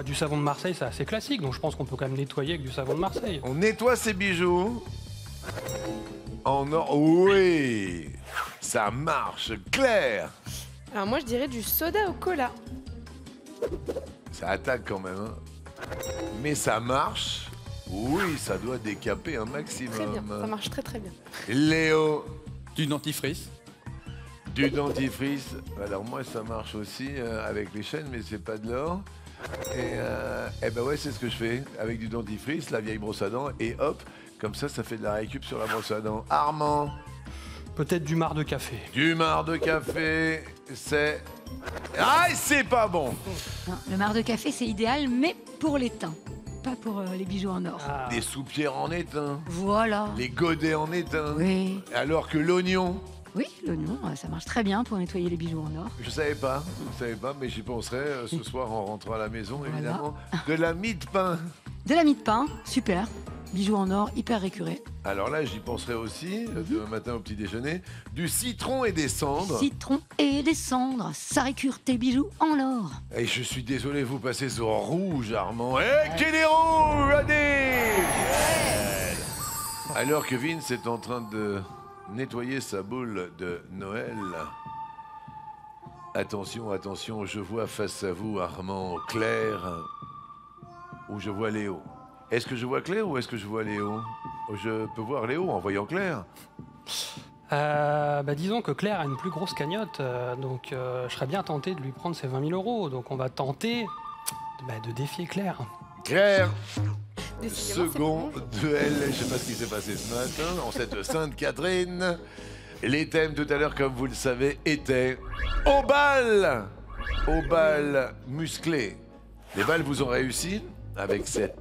Speaker 4: du savon de Marseille, c'est assez classique, donc je pense qu'on peut quand même nettoyer avec du savon de Marseille.
Speaker 1: on nettoie ses bijoux en or. Oui, ça marche. Claire,
Speaker 6: Alors moi, je dirais du soda au cola.
Speaker 1: ça attaque quand même. Hein. Mais ça marche. Oui, ça doit décaper un maximum.
Speaker 6: Très bien, ça marche très très bien.
Speaker 1: Léo,
Speaker 3: Du dentifrice.
Speaker 1: du dentifrice. Alors moi, ça marche aussi avec les chaînes, mais c'est pas de l'or. Et ben ouais, c'est ce que je fais avec du dentifrice, la vieille brosse à dents, et hop, comme ça fait de la récup sur la brosse à dents. Armand,
Speaker 4: Peut-être du marc de café.
Speaker 1: du marc de café, c'est... Ah, c'est pas bon.
Speaker 2: Non, le marc de café, c'est idéal, mais pour les teints, pas pour les bijoux en or.
Speaker 4: Ah.
Speaker 1: Des soupières en étain,
Speaker 2: Voilà.
Speaker 1: les godets en étain,
Speaker 2: Oui.
Speaker 1: alors que l'oignon,
Speaker 2: Oui, l'oignon, ça marche très bien pour nettoyer les bijoux en or.
Speaker 1: je savais pas, mais j'y penserai ce soir en rentrant à la maison,
Speaker 2: Voilà.
Speaker 1: évidemment. De la mie de pain.
Speaker 2: De la mie de pain, super. Bijoux en or, hyper récuré.
Speaker 1: Alors là, j'y penserai aussi, demain matin au petit déjeuner, du citron et des cendres.
Speaker 2: Citron et des cendres, ça récure tes bijoux en or.
Speaker 1: Et je suis désolé, vous passez sur rouge, Armand. Eh, qu'il est rouge, allez. Alors que Vince est en train de nettoyer sa boule de Noël. Attention, attention, je vois face à vous Armand, Claire, ou je vois Léo. Est-ce que je vois Claire ou est-ce que je vois Léo? Je peux voir Léo en voyant Claire.
Speaker 4: Disons que Claire a une plus grosse cagnotte, donc je serais bien tenté de lui prendre ses 20 000 €. Donc on va tenter de défier Claire.
Speaker 1: Claire,
Speaker 6: Décidément, c'est
Speaker 1: second
Speaker 6: bon.
Speaker 1: duel, je sais pas ce qui s'est passé ce matin, en cette Sainte-Catherine. Les thèmes tout à l'heure, comme vous le savez, étaient au bal musclé. Les balles vous ont réussi avec cette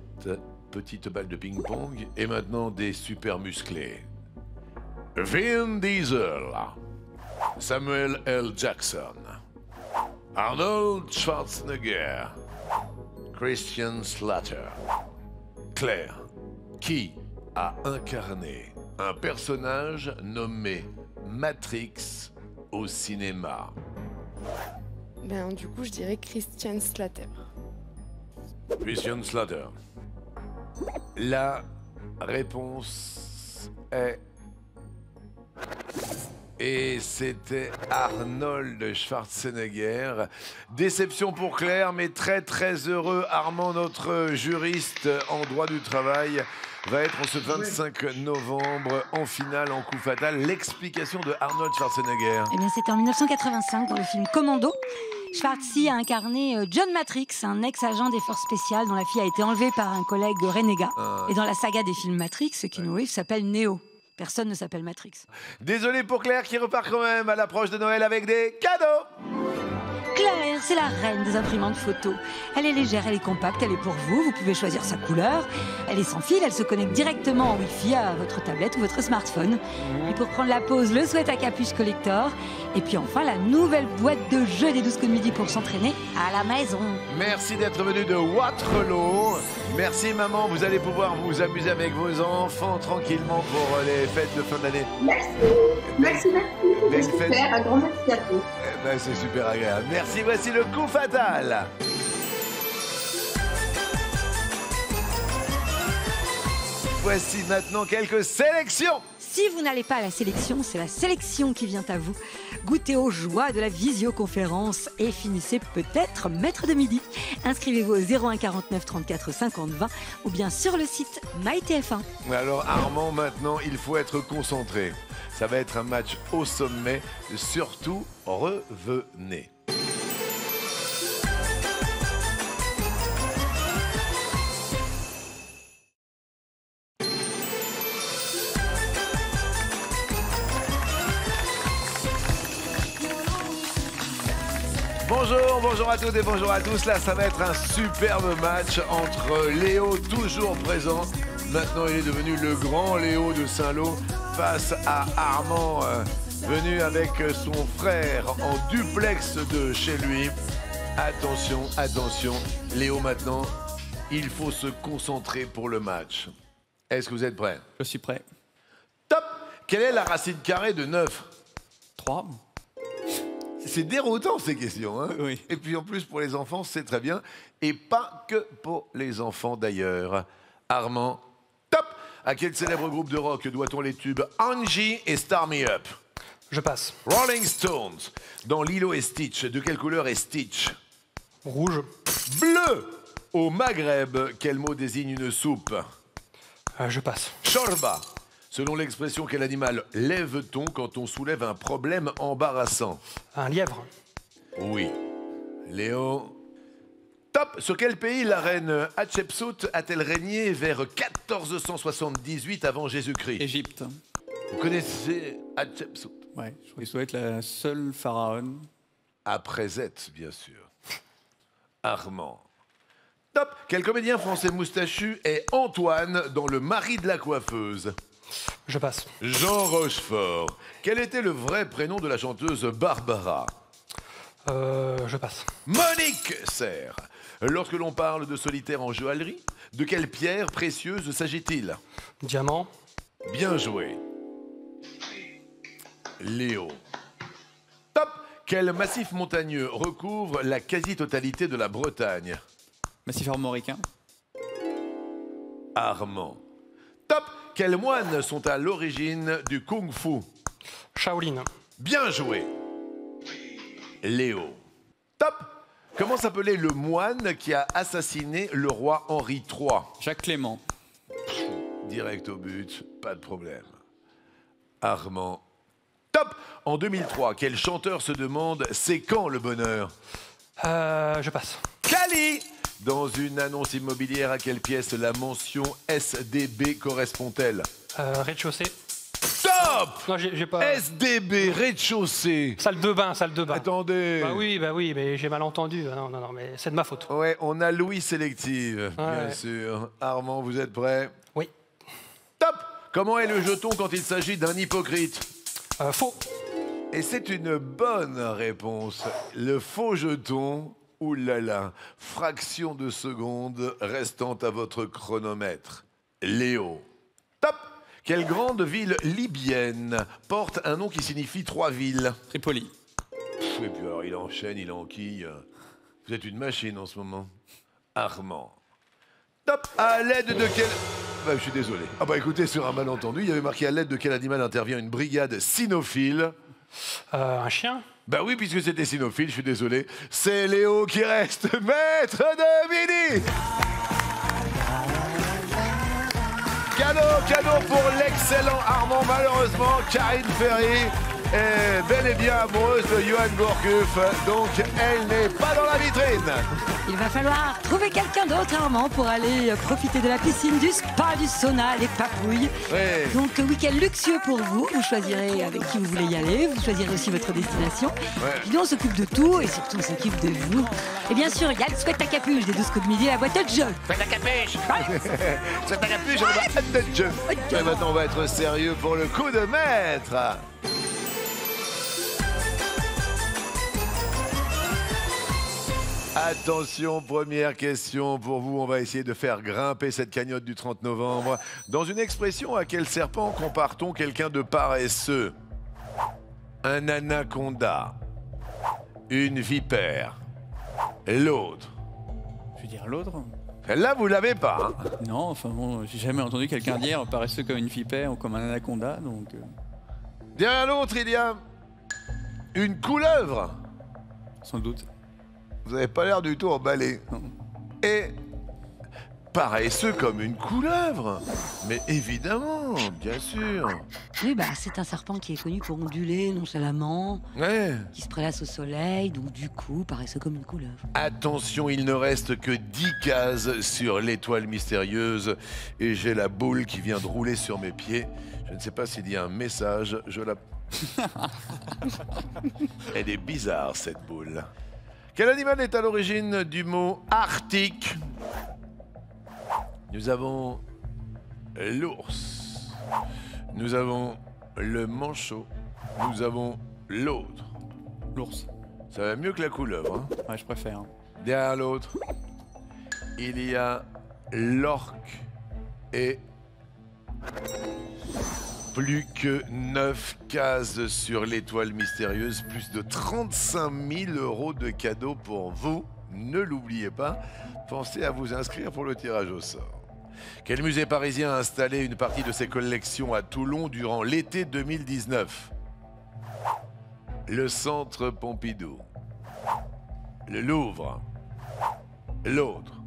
Speaker 1: petite balle de ping-pong et maintenant des super musclés. Vin Diesel, Samuel L. Jackson, Arnold Schwarzenegger, Christian Slater. Claire, qui a incarné un personnage nommé Matrix au cinéma?
Speaker 6: Du coup, je dirais Christian Slater.
Speaker 1: Christian Slater. La réponse est... Et c'était Arnold Schwarzenegger. Déception pour Claire, mais très très heureux. Armand, notre juriste en droit du travail, va être en ce 25 novembre en finale, en coup fatal. L'explication de Arnold Schwarzenegger.
Speaker 2: Eh bien, c'était en 1985 dans le film Commando. Schwarzenegger a incarné John Matrix, un ex-agent des forces spéciales dont la fille a été enlevée par un collègue renégat. Et dans la saga des films Matrix, Keanu Reeves s'appelle Neo. Personne ne s'appelle Matrix.
Speaker 1: Désolé pour Claire qui repart quand même à l'approche de Noël avec des cadeaux.
Speaker 2: Claire et Lumière, c'est la reine des imprimantes photos. Elle est légère, elle est compacte, elle est pour vous. Vous pouvez choisir sa couleur. Elle est sans fil, elle se connecte directement en Wi-Fi à votre tablette ou votre smartphone. Et pour prendre la pause, le Sweat à capuche collector. Et puis enfin, la nouvelle boîte de jeux des 12 coups de midi pour s'entraîner à la maison.
Speaker 1: Merci d'être venu de Waterloo. Merci maman, vous allez pouvoir vous amuser avec vos enfants tranquillement pour les fêtes de fin d'année.
Speaker 9: Merci. C'est super, un grand merci à tous.
Speaker 1: Eh ben, c'est super agréable. Merci, voici le coup fatal. Voici maintenant quelques sélections.
Speaker 2: Si vous n'allez pas à la sélection, c'est la sélection qui vient à vous. Goûtez aux joies de la visioconférence et finissez peut-être maître de midi. Inscrivez-vous au 01 49 34 50 20 ou bien sur le site MyTF1.
Speaker 1: Alors Armand, maintenant, il faut être concentré. Ça va être un match au sommet. Surtout, revenez. Bonjour à toutes et bonjour à tous. Là, ça va être un superbe match entre Léo, toujours présent. Maintenant, il est devenu le grand Léo de Saint-Lô face à Armand, venu avec son frère en duplex de chez lui. Attention, attention. Léo, maintenant, il faut se concentrer pour le match. Est-ce que vous êtes prêts?
Speaker 3: Je suis prêt.
Speaker 1: Top! Quelle est la racine carrée de 9?
Speaker 3: 3.
Speaker 1: C'est déroutant ces questions, hein?
Speaker 3: Oui.
Speaker 1: Et puis en plus pour les enfants, c'est très bien. Et pas que pour les enfants d'ailleurs. Armand, top! À quel célèbre groupe de rock doit-on les tubes Angie et Start Me Up?
Speaker 4: Je passe.
Speaker 1: Rolling Stones. Dans Lilo et Stitch, de quelle couleur est Stitch?
Speaker 4: Rouge.
Speaker 1: Bleu! Au Maghreb, quel mot désigne une soupe?
Speaker 4: Je passe.
Speaker 1: Shorba. Selon l'expression, quel animal lève-t-on quand on soulève un problème embarrassant?
Speaker 4: Un lièvre.
Speaker 1: Oui. Léo. Top! Sur quel pays la reine Hatshepsut a-t-elle régné vers 1478 avant Jésus-Christ?
Speaker 3: Égypte.
Speaker 1: Vous connaissez Hatshepsut?
Speaker 3: Ouais, je crois qu'il doit être la seule pharaon.
Speaker 1: Après Z, bien sûr. Armand. Top! Quel comédien français moustachu est Antoine dans Le mari de la coiffeuse?
Speaker 4: Je passe.
Speaker 1: Jean Rochefort. Quel était le vrai prénom de la chanteuse Barbara?
Speaker 4: Je passe.
Speaker 1: Monique Serre. Lorsque l'on parle de solitaire en joaillerie, de quelle pierre précieuse s'agit-il?
Speaker 4: Diamant.
Speaker 1: Bien joué. Léo. Top! Quel massif montagneux recouvre la quasi-totalité de la Bretagne?
Speaker 3: Massif armoricain.
Speaker 1: Armand. Top! Quels moines sont à l'origine du kung-fu?
Speaker 4: Shaolin.
Speaker 1: Bien joué. Léo. Top! Comment s'appelait le moine qui a assassiné le roi Henri III?
Speaker 3: Jacques Clément.
Speaker 1: Direct au but, pas de problème. Armand. Top! En 2003, quel chanteur se demande « C'est quand le bonheur »
Speaker 4: Je passe.
Speaker 1: Cali! Dans une annonce immobilière, à quelle pièce la mention SDB correspond-elle?
Speaker 4: Rez-de-chaussée.
Speaker 1: Top!
Speaker 4: Non, j'ai pas...
Speaker 1: SDB, rez-de-chaussée.
Speaker 4: Salle de bain, salle de bain.
Speaker 1: Attendez.
Speaker 4: Bah oui, mais j'ai mal entendu. Non, mais c'est de ma faute.
Speaker 1: Ouais, on a Louis sélective, bien
Speaker 4: Ouais.
Speaker 1: sûr. Armand, vous êtes prêt?
Speaker 4: Oui.
Speaker 1: Top! Comment est le jeton quand il s'agit d'un hypocrite?
Speaker 4: Faux.
Speaker 1: Et c'est une bonne réponse. Le faux jeton, oulala, fraction de seconde restant à votre chronomètre. Léo. Top! Quelle grande ville libyenne porte un nom qui signifie 3 villes?
Speaker 3: Tripoli.
Speaker 1: Et puis alors, il enchaîne, il enquille. Vous êtes une machine en ce moment. Armand. Top! À l'aide de quel... Bah, je suis désolé. Ah bah écoutez, sur un malentendu, il y avait marqué à l'aide de quel animal intervient une brigade cynophile?
Speaker 4: Un chien.
Speaker 1: Bah oui, puisque c'était cynophile, je suis désolé. C'est Léo qui reste maître de midi. Cadeau pour l'excellent Armand. Malheureusement, Karine Ferry est bel et bien amoureuse de Johan Gourcuff, donc elle n'est pas dans la vitrine.
Speaker 2: Il va falloir trouver quelqu'un d'autre, Armand, pour aller profiter de la piscine, du spa, du sauna, les papouilles.
Speaker 1: Oui.
Speaker 2: Donc, week-end luxueux pour vous. Vous choisirez avec qui vous voulez y aller. Vous choisirez aussi votre destination. Puis nous, on s'occupe de tout et surtout, on s'occupe de vous. Et bien sûr, il y a le sweat à capuche des 12 coups de midi, la boîte de jeu.
Speaker 1: Sweat à capuche. Sweat à capuche, on va boîte de jeu. Et maintenant, on va être sérieux pour le coup de maître. Attention, première question pour vous. On va essayer de faire grimper cette cagnotte du 30 novembre. Dans une expression, à quel serpent compare-t-on quelqu'un de paresseux? Un anaconda, une vipère, l'autre.
Speaker 3: Je veux dire l'autre.
Speaker 1: Là, vous l'avez pas. Hein?
Speaker 3: Non, enfin bon, j'ai jamais entendu quelqu'un dire paresseux comme une vipère ou comme un anaconda, donc...
Speaker 1: Derrière l'autre, il y a une couleuvre.
Speaker 3: Sans doute.
Speaker 1: Vous n'avez pas l'air du tout emballé. Et paresseux comme une couleuvre. Mais évidemment, bien sûr.
Speaker 2: Oui, bah, c'est un serpent qui est connu pour onduler nonchalamment, qui se prélasse au soleil, donc du coup, paresseux comme une couleuvre.
Speaker 1: Attention, il ne reste que 10 cases sur l'étoile mystérieuse. Et j'ai la boule qui vient de rouler sur mes pieds. Je ne sais pas s'il y a un message. Je la... Elle est bizarre, cette boule. Quel animal est à l'origine du mot arctique? Nous avons l'ours, nous avons le manchot, nous avons l'autre.
Speaker 3: L'ours.
Speaker 1: Ça va mieux que la couleuvre. Hein?
Speaker 3: Ouais, je préfère.
Speaker 1: Derrière l'autre, il y a l'orque et plus que 9 cases sur l'étoile mystérieuse, plus de 35 000 € de cadeaux pour vous. Ne l'oubliez pas, pensez à vous inscrire pour le tirage au sort. Quel musée parisien a installé une partie de ses collections à Toulon durant l'été 2019? Le Centre Pompidou, le Louvre, l'autre.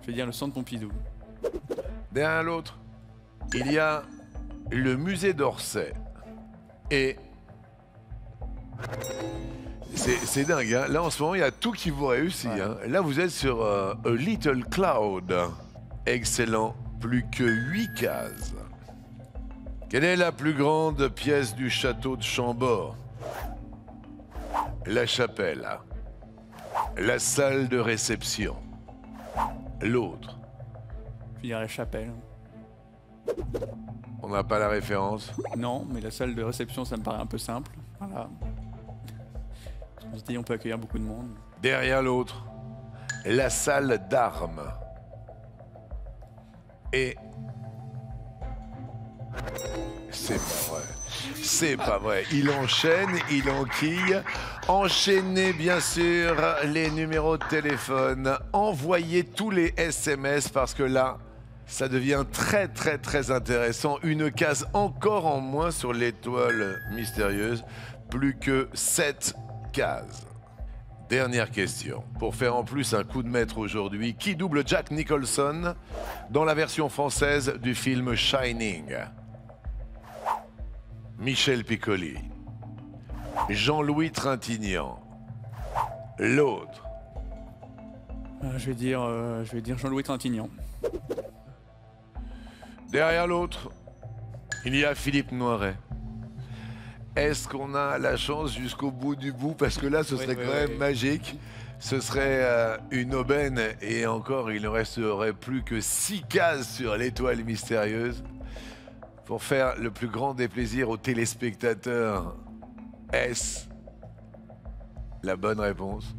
Speaker 3: Je vais dire le Centre Pompidou.
Speaker 1: Derrière l'autre, il y a le musée d'Orsay. Et c'est dingue, hein? Là en ce moment il y a tout qui vous réussit. Hein? Là vous êtes sur A Little Cloud. Excellent, plus que 8 cases. Quelle est la plus grande pièce du château de Chambord? La chapelle, la salle de réception, l'autre.
Speaker 3: Je vais dire la chapelle.
Speaker 1: On n'a pas la référence?
Speaker 3: Non, mais la salle de réception, ça me paraît un peu simple. Voilà. On se dit, on peut accueillir beaucoup de monde.
Speaker 1: Derrière l'autre, la salle d'armes. Et... c'est pas vrai. C'est pas vrai. Il enchaîne, il enquille. Enchaînez bien sûr les numéros de téléphone. Envoyez tous les SMS parce que là... ça devient très intéressant. Une case encore en moins sur l'étoile mystérieuse. Plus que 7 cases. Dernière question. Pour faire en plus un coup de maître aujourd'hui, qui double Jack Nicholson dans la version française du film Shining? Michel Piccoli. Jean-Louis Trintignant. L'autre.
Speaker 3: Je vais dire Jean-Louis Trintignant.
Speaker 1: Derrière l'autre, il y a Philippe Noiret. Est-ce qu'on a la chance jusqu'au bout du bout? Parce que là, ce serait quand même magique. Ce serait une aubaine. Et encore, il ne resterait plus que 6 cases sur l'étoile mystérieuse. Pour faire le plus grand des plaisirs aux téléspectateurs. Est-ce la bonne réponse?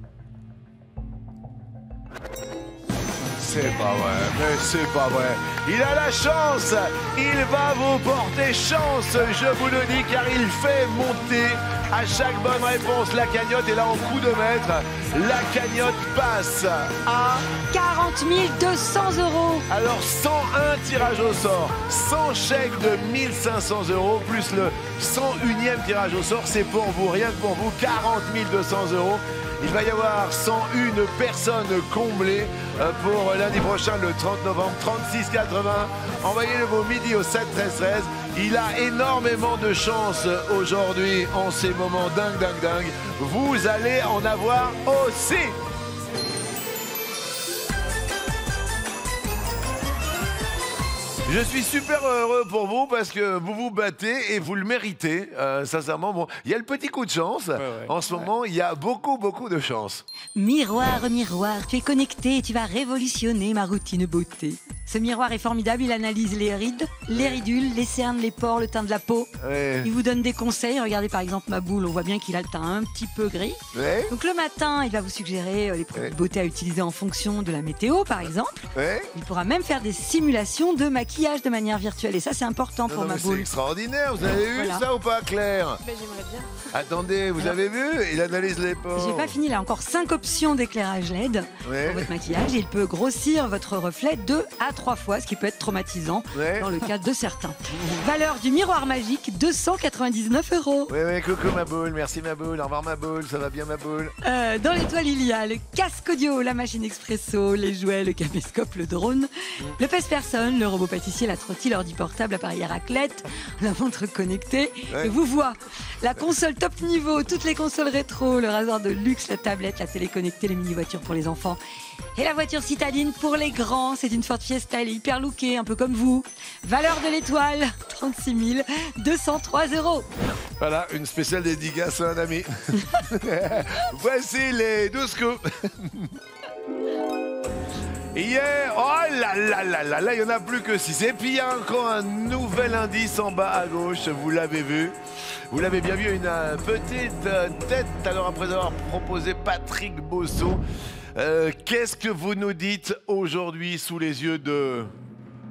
Speaker 1: C'est pas vrai, mais c'est pas vrai. Il a la chance, il va vous porter chance, je vous le dis, car il fait monter à chaque bonne réponse la cagnotte. Et là, en coup de maître, la cagnotte passe à
Speaker 2: 40 200 €.
Speaker 1: Alors, 101 tirages au sort, 100 chèques de 1500 € plus le 101e tirage au sort, c'est pour vous, rien que pour vous, 40 200 €. Il va y avoir 101 personnes comblées pour lundi prochain, le 30 novembre, 36,80. Envoyez-le vos midi au 7 13 13. Il a énormément de chance aujourd'hui en ces moments dingue. Vous allez en avoir aussi. Je suis super heureux pour vous parce que vous vous battez et vous le méritez. Sincèrement, bon, il y a le petit coup de chance. En ce moment, il y a beaucoup de chance.
Speaker 2: Miroir, miroir, tu es connecté et tu vas révolutionner ma routine beauté. Ce miroir est formidable, il analyse les rides, les ridules, les cernes, les pores, le teint de la peau.
Speaker 1: Ouais.
Speaker 2: Il vous donne des conseils. Regardez par exemple ma boule, on voit bien qu'il a le teint un petit peu gris.
Speaker 1: Ouais.
Speaker 2: Donc le matin, il va vous suggérer les produits de beauté à utiliser en fonction de la météo par exemple.
Speaker 1: Ouais.
Speaker 2: Il pourra même faire des simulations de maquillage de manière virtuelle et ça c'est important pour ma
Speaker 1: C'est
Speaker 2: boule.
Speaker 1: extraordinaire, vous avez vu
Speaker 2: Voilà.
Speaker 1: ça ou pas, Claire?
Speaker 6: Ben, j'aimerais bien.
Speaker 1: Attendez, vous avez vu? Il analyse les pores.
Speaker 2: J'ai pas fini, il a encore 5 options d'éclairage LED
Speaker 1: Ouais.
Speaker 2: pour votre maquillage. Il peut grossir votre reflet 2 à 3 fois, ce qui peut être traumatisant
Speaker 1: Ouais.
Speaker 2: dans le cas de certains. Valeur du miroir magique, 299 €.
Speaker 1: Oui, coucou ma boule, merci ma boule, au revoir ma boule, ça va bien ma boule?
Speaker 2: Dans l'étoile, il y a le casque audio, la machine expresso, les jouets, le caméscope, le drone, le pèse-personne, le robot pâtissier, la trottille, l'ordi portable, l'appareil à raclette, la montre connectée,
Speaker 1: Ouais.
Speaker 2: le vous-voix, la console top niveau, toutes les consoles rétro, le rasoir de luxe, la tablette, la télé connectée, les mini-voitures pour les enfants et la voiture citadine pour les grands. C'est une Ford Fiesta, elle est hyper lookée, un peu comme vous. Valeur de l'étoile, 36 203 €.
Speaker 1: Voilà, une spéciale dédicace à un ami. Voici les 12 coups. Hier, oh là, il n'y en a plus que 6. Et puis il y a encore un nouvel indice en bas à gauche, vous l'avez vu. Vous l'avez bien vu, une petite tête. Alors après avoir proposé Patrick Bosso, qu'est-ce que vous nous dites aujourd'hui sous les yeux de...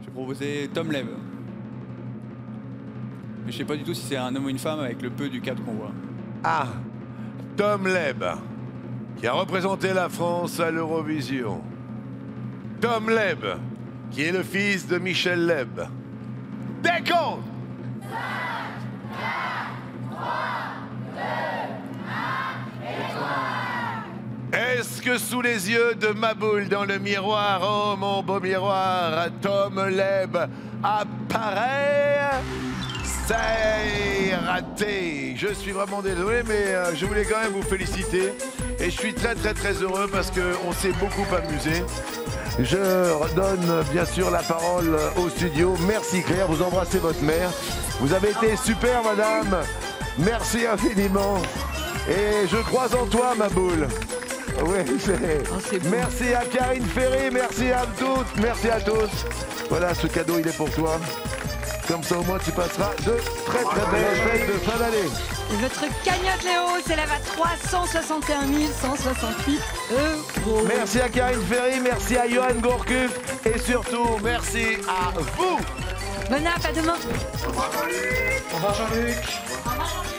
Speaker 3: J'ai proposé Tom Leb. Mais je sais pas du tout si c'est un homme ou une femme avec le peu du cadre qu'on voit.
Speaker 1: Ah, Tom Leb, qui a représenté la France à l'Eurovision. Tom Leb, qui est le fils de Michel Leb. Décompte! Est-ce que sous les yeux de ma boule dans le miroir, oh mon beau miroir, Tom Leb apparaît? C'est raté. Je suis vraiment désolé, mais je voulais quand même vous féliciter. Et je suis très heureux parce qu'on s'est beaucoup amusé. Je redonne bien sûr la parole au studio. Merci Claire, vous embrassez votre mère. Vous avez été super madame. Merci infiniment. Et je crois en toi ma boule. Oui, merci à Karine Ferry, merci à toutes, merci à tous. Voilà, ce cadeau il est pour toi. Comme ça au moins tu passeras de très belles fêtes de fin d'année.
Speaker 2: Et votre cagnotte Léo s'élève à 361 168 €.
Speaker 1: Merci à Karine Ferry, merci à Johan Gourcuff et surtout merci à vous.
Speaker 2: Bonne app, à demain.
Speaker 10: Au revoir Jean-Luc.
Speaker 2: Au revoir Jean-Luc.